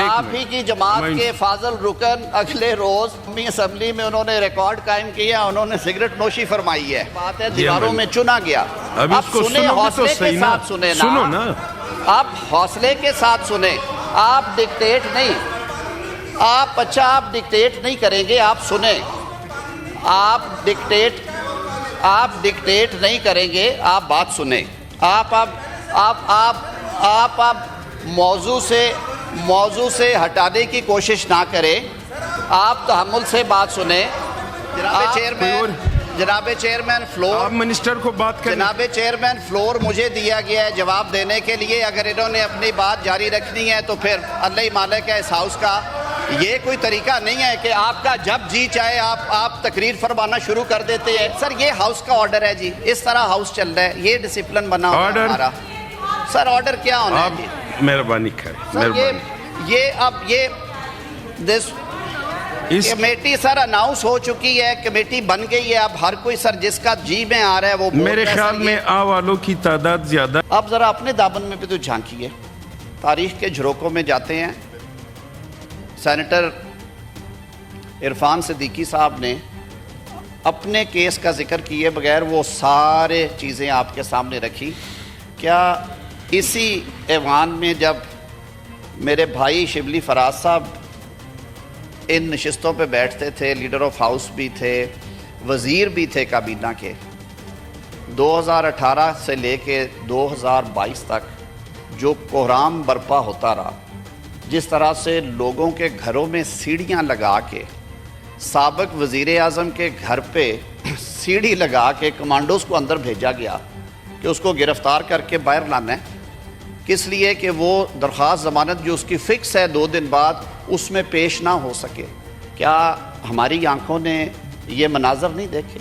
آپ ہی کی جماعت کے فاضل رکن اگلے روز اسمبلی میں انہوں نے ریکارڈ قائم کیا، انہوں نے سگریٹ نوشی فرمائی ہے، بات ہے دیواروں میں چنا گیا۔ اب سنیں، حوصلے کے ساتھ سنیں نا، آپ حوصلے کے ساتھ سنیں، آپ ڈکٹیٹ نہیں، آپ ڈکٹیٹ نہیں کریں گے، آپ سنیں، آپ ڈکٹیٹ نہیں کریں گے، آپ بات سنیں۔ آپ موضوع سے ہٹانے کی کوشش نہ کریں، آپ تحمل سے بات سنیں۔ جناب چیئرمین فلور، آپ منسٹر کو بات کریں۔ جناب چیئرمین فلور مجھے دیا گیا ہے جواب دینے کے لیے، اگر انہوں نے اپنی بات جاری رکھنی ہے تو پھر اللہ ہی مالک ہے اس ہاؤس کا۔ یہ کوئی طریقہ نہیں ہے کہ آپ کا جب جی چاہے آپ تقریر فرمانا شروع کر دیتے ہیں۔ سر یہ ہاؤس کا آرڈر ہے جی، اس طرح ہاؤس چل رہا ہے، یہ ڈسپلن بنا ہوا ہے ہمارا۔ سر آرڈر کیا ہونا ہے جی؟ مہربانی کریں۔ کمیٹی سر اناؤنس ہو چکی ہے، کمیٹی بن گئی ہے، اب ہر کوئی سر جس کا جی میں آ رہا ہے وہ میرے خیال میں والوں کی تعداد زیادہ۔ اب ذرا اپنے دامن میں بھی تو جھانکیے، تاریخ کے جھروکوں میں جاتے ہیں۔ سینیٹر عرفان صدیقی صاحب نے اپنے کیس کا ذکر کیے بغیر وہ سارے چیزیں آپ کے سامنے رکھی۔ کیا اسی ایوان میں جب میرے بھائی شبلی فراز صاحب ان نشستوں پہ بیٹھتے تھے، لیڈر آف ہاؤس بھی تھے، وزیر بھی تھے کابینہ کے، 2018 سے لے کے 2022 تک جو کوہرام برپا ہوتا رہا، جس طرح سے لوگوں کے گھروں میں سیڑھیاں لگا کے، سابق وزیر اعظم کے گھر پہ سیڑھی لگا کے کمانڈوز کو اندر بھیجا گیا کہ اس کو گرفتار کر کے باہر لانا ہے، کس لیے کہ وہ درخواست ضمانت جو اس کی فکس ہے 2 دن بعد اس میں پیش نہ ہو سکے۔ کیا ہماری آنکھوں نے یہ مناظر نہیں دیکھے؟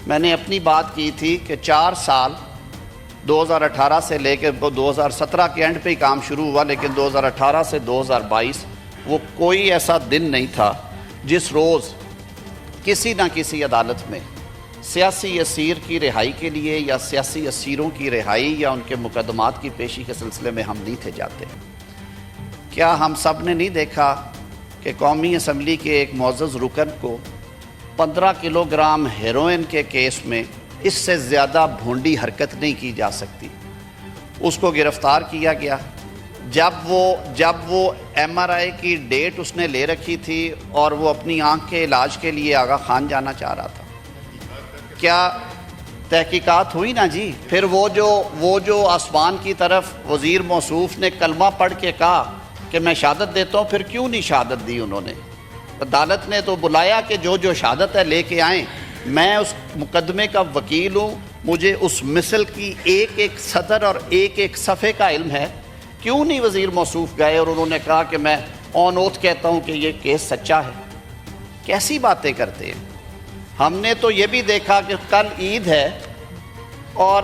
میں نے اپنی بات کی تھی کہ 4 سال 2018 سے لے کے 2017 کے اینڈ پہ ہی کام شروع ہوا، لیکن 2018 سے 2022 وہ کوئی ایسا دن نہیں تھا جس روز کسی نہ کسی عدالت میں سیاسی اسیر کی رہائی کے لیے یا سیاسی اسیروں کی رہائی یا ان کے مقدمات کی پیشی کے سلسلے میں ہم نہیں تھے جاتے۔ کیا ہم سب نے نہیں دیکھا کہ قومی اسمبلی کے ایک معزز رکن کو 15 کلو گرام ہیروئن کے کیس میں اس سے زیادہ بھونڈی حرکت نہیں کی جا سکتی، اس کو گرفتار کیا گیا جب وہ ایم آر آئی کی ڈیٹ اس نے لے رکھی تھی اور وہ اپنی آنکھ کے علاج کے لیے آغا خان جانا چاہ رہا تھا؟ کیا تحقیقات ہوئی نا جی؟ پھر وہ جو آسمان کی طرف وزیر موصوف نے کلمہ پڑھ کے کہا کہ میں شہادت دیتا ہوں، پھر کیوں نہیں شہادت دی انہوں نے؟ عدالت نے تو بلایا کہ جو شہادت ہے لے کے آئیں، میں اس مقدمے کا وکیل ہوں، مجھے اس مثل کی ایک سطر اور ایک صفحے کا علم ہے، کیوں نہیں وزیر موصوف گئے اور انہوں نے کہا کہ میں آن اوتھ کہتا ہوں کہ یہ کیس سچا ہے؟ کیسی باتیں کرتے ہیں؟ ہم نے تو یہ بھی دیکھا کہ کل عید ہے اور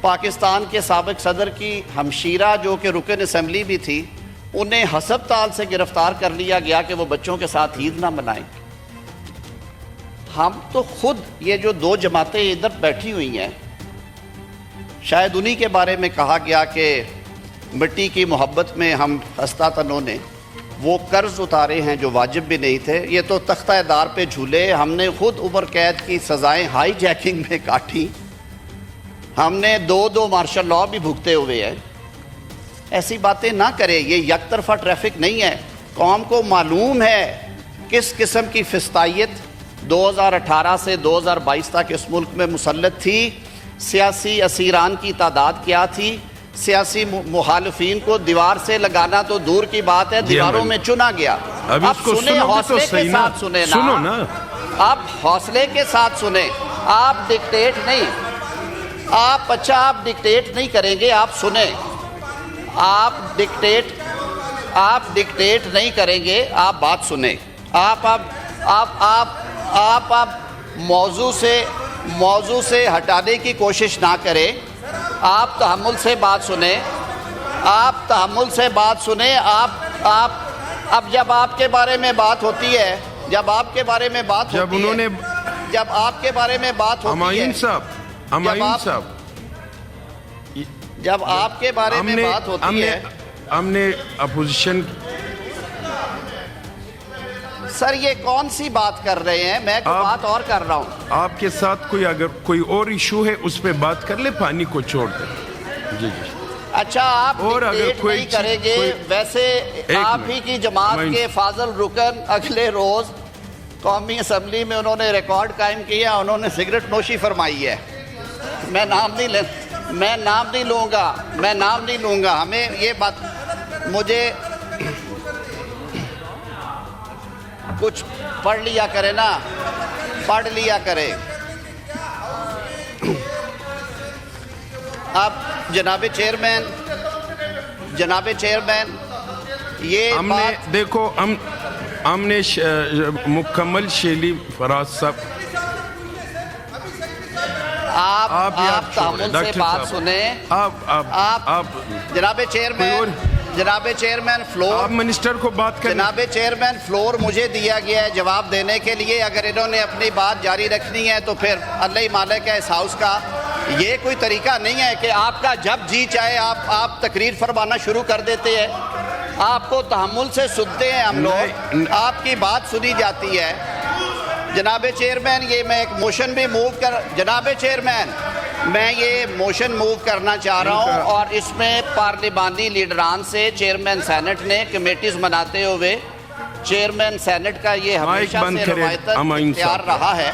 پاکستان کے سابق صدر کی ہمشیرہ جو کہ رکن اسمبلی بھی تھی، انہیں ہسپتال سے گرفتار کر لیا گیا کہ وہ بچوں کے ساتھ عید نہ منائیں۔ ہم تو خود یہ جو 2 جماعتیں ادھر بیٹھی ہوئی ہیں، شاید انہی کے بارے میں کہا گیا کہ مٹی کی محبت میں ہم ہستا تنوں نے وہ قرض اتارے ہیں جو واجب بھی نہیں تھے، یہ تو تختہ دار پہ جھولے، ہم نے خود عمر قید کی سزائیں ہائی جیکنگ میں کاٹی، ہم نے 2 مارشل لاء بھی بھگتے ہوئے ہیں۔ ایسی باتیں نہ کرے، یہ یک طرفہ ٹریفک نہیں ہے۔ قوم کو معلوم ہے کس قسم کی فسطائیت 2018 سے 2022 تک اس ملک میں مسلط تھی، سیاسی اسیران کی تعداد کیا تھی، سیاسی مخالفین کو دیوار سے لگانا تو دور کی بات ہے، دیواروں میں چنا گیا۔ اب سنیں، حوصلے کے ساتھ سنیں نا، آپ حوصلے کے ساتھ سنیں، آپ ڈکٹیٹ نہیں کریں گے، آپ سنیں، آپ ڈکٹیٹ نہیں کریں گے، آپ بات سنیں۔ آپ موضوع سے ہٹانے کی کوشش نہ کریں، آپ تحمل سے بات سنیں، اب جب آپ کے بارے میں بات ہوتی ہے، ہم نے اپوزیشن سر یہ کون سی بات کر رہے ہیں؟ میں کوئی بات اور کر رہا ہوں. آپ کے ساتھ کوئی اگر کوئی اور ایشو ہے اس پہ بات کر لے, پانی کو چھوڑ دیں. جی جی. اچھا آپ اور اگر ڈکٹیٹ کوئی نہیں کریں گے. ویسے آپ ہی کی جماعت کے فاضل رکن اگلے روز قومی اسمبلی میں انہوں نے ریکارڈ قائم کیا, انہوں نے سگریٹ نوشی فرمائی ہے. میں نام نہیں لوں گا. ہمیں یہ بات, مجھے کچھ پڑھ لیا کرے نا, پڑھ لیا کرے. اب جناب چیئرمین یہ ہم نے دیکھو ہم نے مکمل شیلی فراز صاحب, آپ تحمل سے بات سنیں. آپ جناب چیئرمین فلور, آپ منسٹر کو بات کریں. جناب چیئرمین فلور مجھے دیا گیا ہے جواب دینے کے لیے. اگر انہوں نے اپنی بات جاری رکھنی ہے تو پھر اللہ ہی مالک ہے اس ہاؤس کا. یہ کوئی طریقہ نہیں ہے کہ آپ کا جب جی چاہے آپ تقریر فرمانا شروع کر دیتے ہیں. آپ کو تحمل سے سنتے ہیں ہم لوگ, آپ کی بات سنی جاتی ہے. جناب چیئرمین یہ میں ایک موشن بھی جناب چیئرمین میں یہ موشن موو کرنا چاہ رہا ہوں, اور اس میں پارلیمانی لیڈران سے چیئرمین سینٹ نے کمیٹیز بناتے ہوئے چیئرمین سینٹ کا یہ ہمیشہ سے روایتاً اختیار رہا ہے.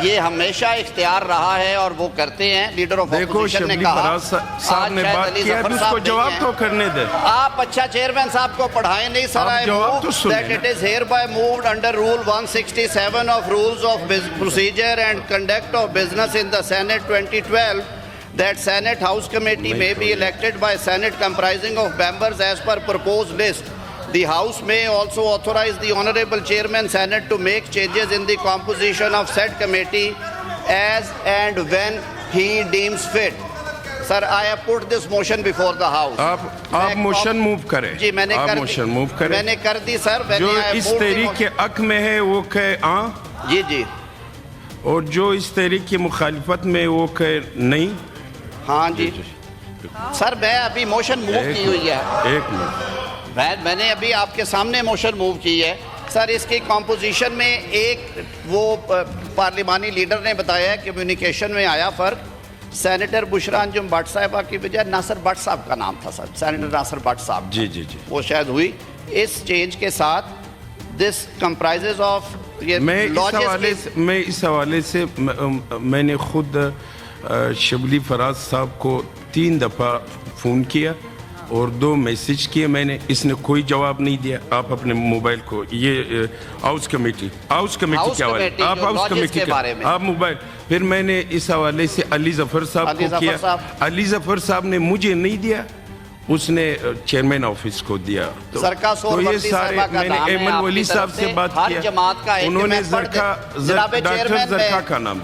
یہ ہمیشہ اختیار رہا ہے اور وہ کرتے ہیں. لیڈر آف اپوزیشن نے کہا صاحب نے بات کیا, اس کو جواب تو کرنے دیں. آپ اچھا چیئرمین صاحب کو پڑھائیں نہیں سر. I move that it is hereby moved under Rule 167 of Rules of Procedure and Conduct of Business in the Senate 2012 that Senate House Committee may be elected by Senate comprising of members as per proposed list. The House may also authorize the Honorable Chairman Senate to make changes in the composition of said committee as and when he deems fit. Sir, I have put this motion before the House. آپ motion move کریں. جی میں نے میں نے کر دی سر. جو اس تحریک کے حق میں ہے وہ کہے ہاں, جی, اور جو اس تحریک کی مخالفت میں وہ کہے نہیں. ہاں جی سر, میں ابھی موشن موو کی ہوئی ہے. ایک منٹ, میں نے ابھی آپ کے سامنے موشن موو کی ہے. سر اس کی کمپوزیشن میں ایک وہ پارلیمانی لیڈر نے بتایا ہے کمیونیکیشن میں آیا فرق. سینیٹر بشرا انجم بٹ صاحبہ کی بجائے ناصر بٹ صاحب کا نام تھا سر, سینیٹر ناصر بٹ صاحب. جی, وہ شاید ہوئی. اس چینج کے ساتھ دس کمپرائزز آف, میں اس حوالے سے میں نے خود شبلی فراز صاحب کو 3 دفعہ فون کیا اور 2 میسج کیے میں نے. اس نے کوئی جواب نہیں دیا. آپ اپنے موبائل کو یہ ہاؤس کمیٹی کے حوالے, آپ ہاؤس کمیٹی کے آپ موبائل, پھر میں نے اس حوالے سے علی ظفر صاحب کو کیا. علی ظفر صاحب نے مجھے نہیں دیا, اس نے چیئرمین آفس کو دیا. تو یہ سارے میں نے ایمن ولی صاحب سے بات کیا, انہوں نے ڈاکٹر زرکا کا نام